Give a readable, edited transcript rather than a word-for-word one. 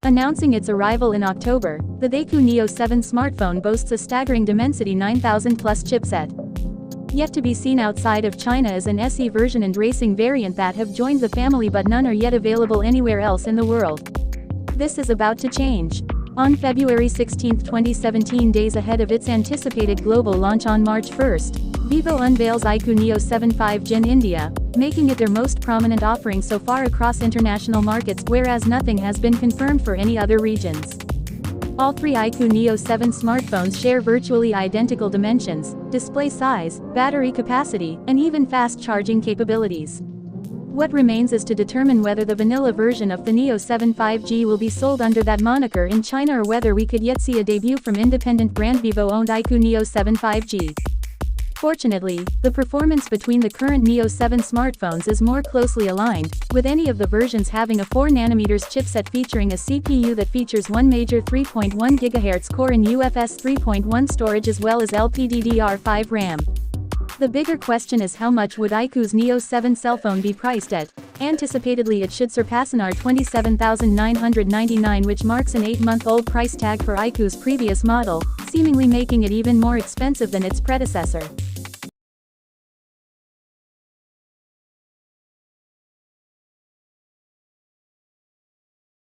Announcing its arrival in October, the TheiQOO Neo7 smartphone boasts a staggering Dimensity 9000 Plus chipset. Yet to be seen outside of China is an SE version and racing variant that have joined the family, but none are yet available anywhere else in the world. This is about to change. On February 16, 2017, days ahead of its anticipated global launch on March 1, Vivo unveils iQOO Neo7 5G in India, making it their most prominent offering so far across international markets, whereas nothing has been confirmed for any other regions. All three iQOO Neo7 smartphones share virtually identical dimensions, display size, battery capacity, and even fast charging capabilities. What remains is to determine whether the vanilla version of the Neo7 5G will be sold under that moniker in China, or whether we could yet see a debut from independent brand Vivo-owned iQOO Neo7 5G. Fortunately, the performance between the current Neo7 smartphones is more closely aligned, with any of the versions having a 4nm chipset featuring a CPU that features one major 3.1 GHz core and UFS 3.1 storage as well as LPDDR5 RAM. The bigger question is, how much would iQOO's Neo7 cellphone be priced at? Anticipatedly, it should surpass an $27,999, which marks an 8-month-old price tag for iQOO's previous model, seemingly making it even more expensive than its predecessor.